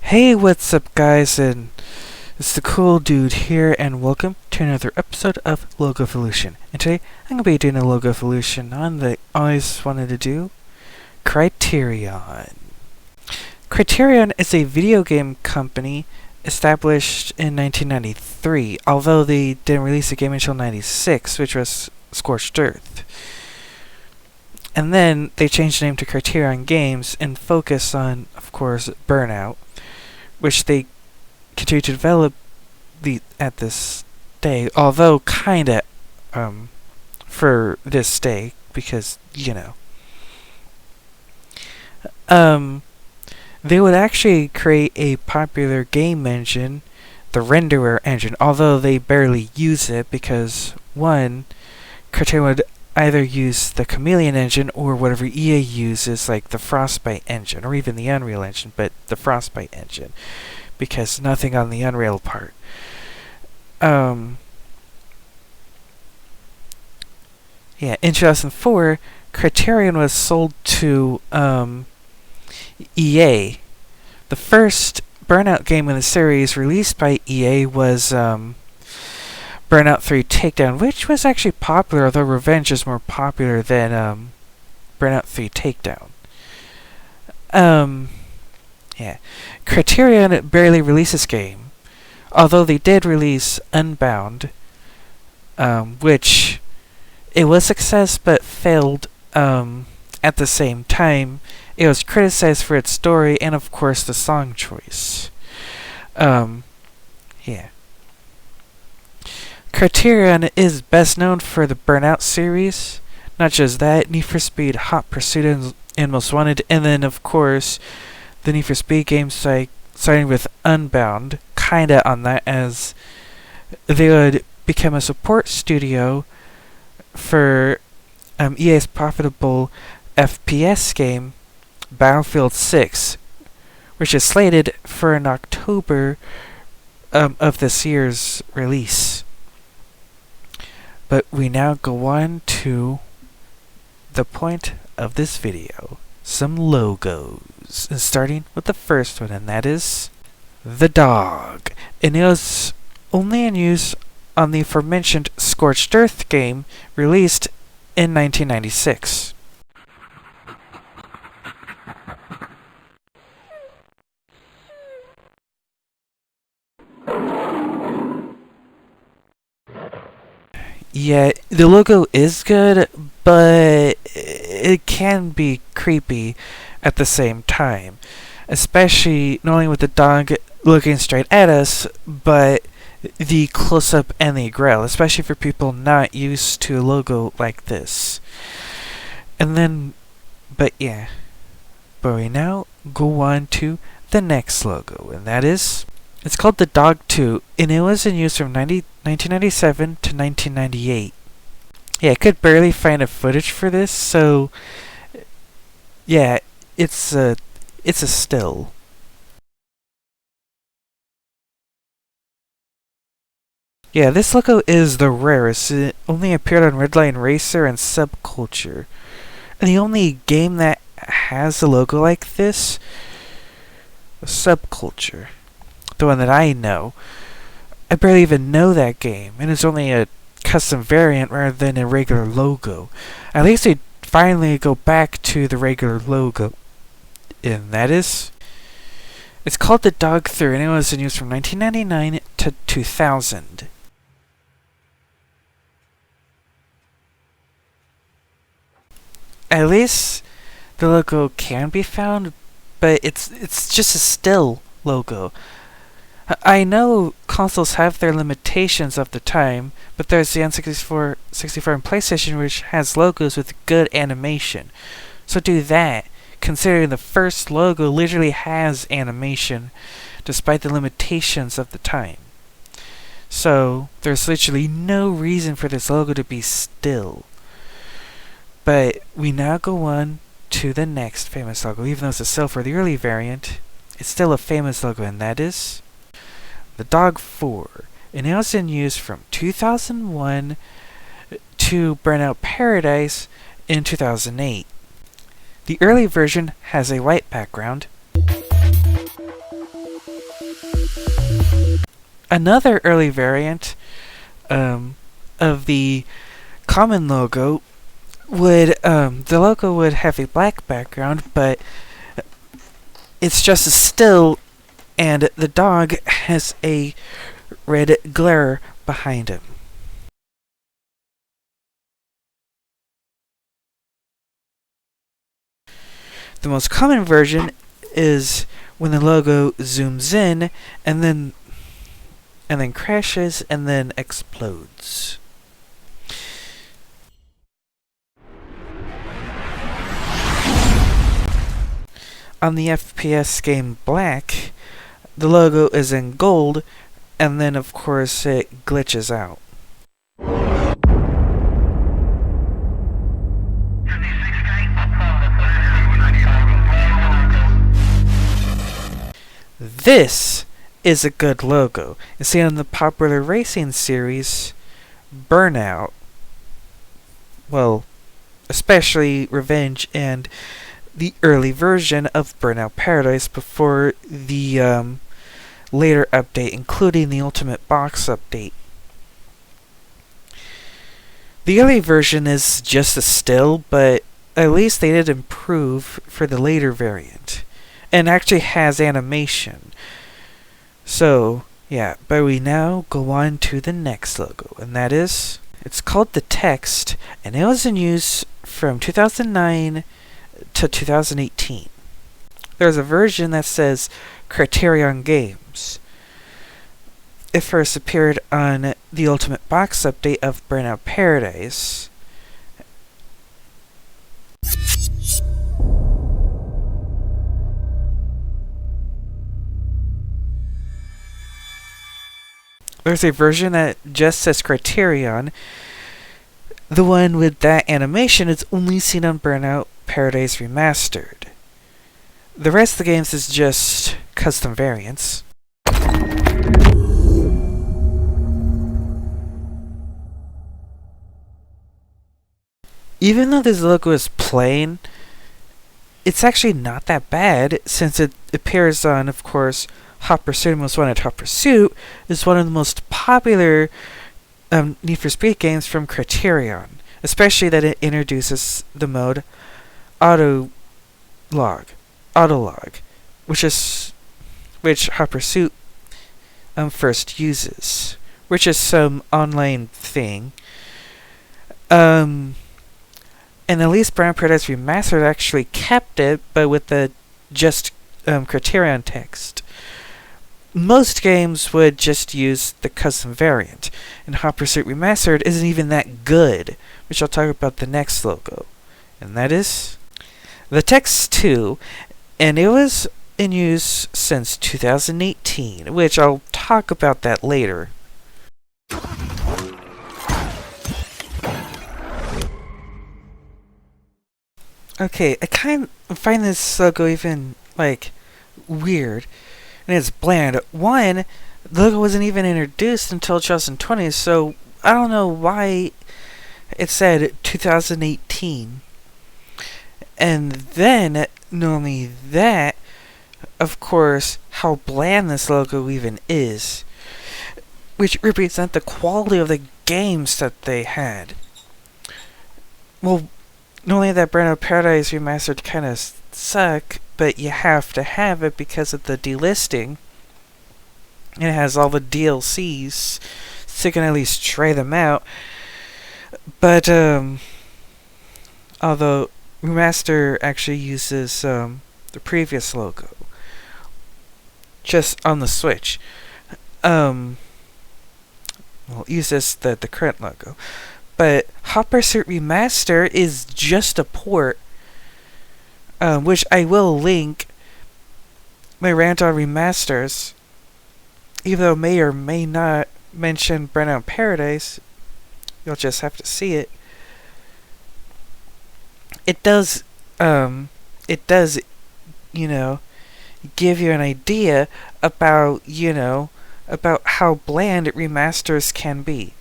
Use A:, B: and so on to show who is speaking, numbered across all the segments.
A: Hey, what's up, guys? And it's the cool dude here, and welcome to another episode of Logo Evolution. And today, I'm gonna be doing a Logo Evolution on the I always wanted to do Criterion. Criterion is a video game company established in 1993, although they didn't release a game until 96, which was Scorched Earth. And then they changed the name to Criterion Games and focus on, of course, Burnout, which they continue to develop at this day, although kinda for this day, because they would actually create a popular game engine, the renderer engine, although they barely use it because one, Criterion would either use the Chameleon engine or whatever EA uses, like the Frostbite engine, or even the Unreal engine, but the Frostbite engine, because nothing on the Unreal part. In 2004, Criterion was sold to EA. The first Burnout game in the series released by EA was Burnout 3 Takedown, which was actually popular, although Revenge is more popular than Burnout 3 Takedown. Criterion barely released this game, although they did release Unbound, which it was a success but failed at the same time. It was criticized for its story and, of course, the song choice. Criterion is best known for the Burnout series. Not just that, Need for Speed, Hot Pursuit, and Most Wanted, and then, of course, the Need for Speed games, starting with Unbound, kinda on that, as they would become a support studio for EA's profitable FPS game, Battlefield 6, which is slated for an October of this year's release. But we now go on to the point of this video, some logos, and starting with the first one, and that is the dog. And it was only in use on the aforementioned Scorched Earth game released in 1996. Yeah, the logo is good, but it can be creepy at the same time. Especially not only with the dog looking straight at us, but the close-up and the growl, especially for people not used to a logo like this. And then, but we now go on to the next logo, and that is, it's called the Dog 2, and it was in use from 1997 to 1998. I could barely find a footage for this, so it's a still. This logo is the rarest. It only appeared on Redline Racer and Subculture. And the only game that has a logo like this was Subculture. The one that I know. I barely even know that game, and it's only a custom variant rather than a regular logo. At least they finally go back to the regular logo. And that is, it's called the Dog 3, and it was in use from 1999 to 2000. At least the logo can be found, but it's just a still logo. I know consoles have their limitations of the time, but there's the N64, 64, and PlayStation, which has logos with good animation. So do that, considering the first logo literally has animation, despite the limitations of the time. So there's literally no reason for this logo to be still. But we now go on to the next famous logo. Even though it's a still for the early variant, it's still a famous logo, and that is the Dog 4. And it was in use from 2001 to Burnout Paradise in 2008. The early version has a white background, Another early variant of the common logo would the logo would have a black background, but it's just a still, and the dog has a red glare behind him. The most common version is when the logo zooms in and then crashes and then explodes. On the FPS game Black, the logo is in gold, and then of course it glitches out. This is a good logo. You see, on the popular racing series, Burnout, well, especially Revenge and the early version of Burnout Paradise before the later update, including the Ultimate Box update. The early version is just a still, but at least they did improve for the later variant, and actually has animation. So, yeah, but we now go on to the next logo, and that is, it's called the Text, and it was in use from 2009 to 2018. There's a version that says Criterion Games. It first appeared on the Ultimate Box update of Burnout Paradise. There's a version that just says Criterion. The one with that animation is only seen on Burnout Paradise Remastered. The rest of the games is just custom variants. Even though this logo is plain, it's actually not that bad, since it appears on, of course, Hot Pursuit and Most Wanted. Hot Pursuit is one of the most popular Need for Speed games from Criterion, especially that it introduces the mode Autolog, which Hot Pursuit first uses, which is some online thing. And at least Burnout Paradise Remastered actually kept it, but with the just Criterion text. Most games would just use the custom variant, and Hot Pursuit Remastered isn't even that good, which I'll talk about the next logo, and that is the Text 2, and it was in use since 2018, which I'll talk about that later. Okay, I kind of find this logo even, weird. And it's bland. One, the logo wasn't even introduced until 2020, so I don't know why it said 2018. And then, not only that, of course, how bland this logo even is, which represent the quality of the games that they had. Well, not only that Burnout Paradise Remastered kind of suck, but you have to have it because of the delisting. It has all the DLCs, so you can at least try them out. But, although Remaster actually uses the previous logo, just on the Switch. Well, it uses the current logo. But Hot Pursuit Remaster is just a port, which I will link my rant on remasters, even though it may or may not mention Burnout Paradise. You'll just have to see it. It does, give you an idea about, about how bland remasters can be.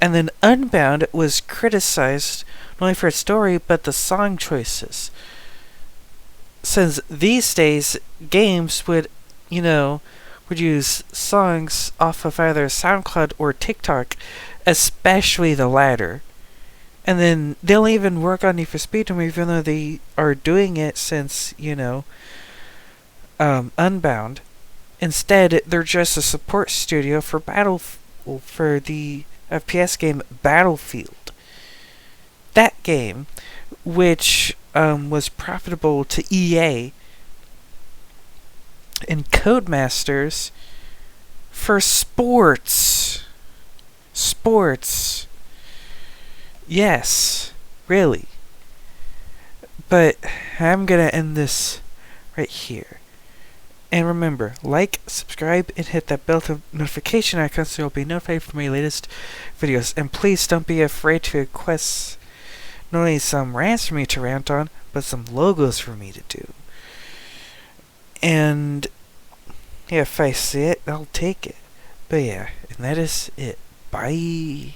A: And then Unbound was criticized not only for its story, but the song choices. Since these days, games would, would use songs off of either SoundCloud or TikTok, especially the latter. And then they'll even work on Need for Speed, even though they are doing it since, Unbound. Instead, they're just a support studio for for the FPS game Battlefield. That game, which was profitable to EA and Codemasters for sports. Sports. Yes, really. But I'm gonna end this right here. And remember, like, subscribe, and hit that bell notification icon so you'll be notified for my latest videos. And please don't be afraid to request not only some rants for me to rant on, but some logos for me to do. And yeah, if I see it, I'll take it. But yeah, and that is it. Bye.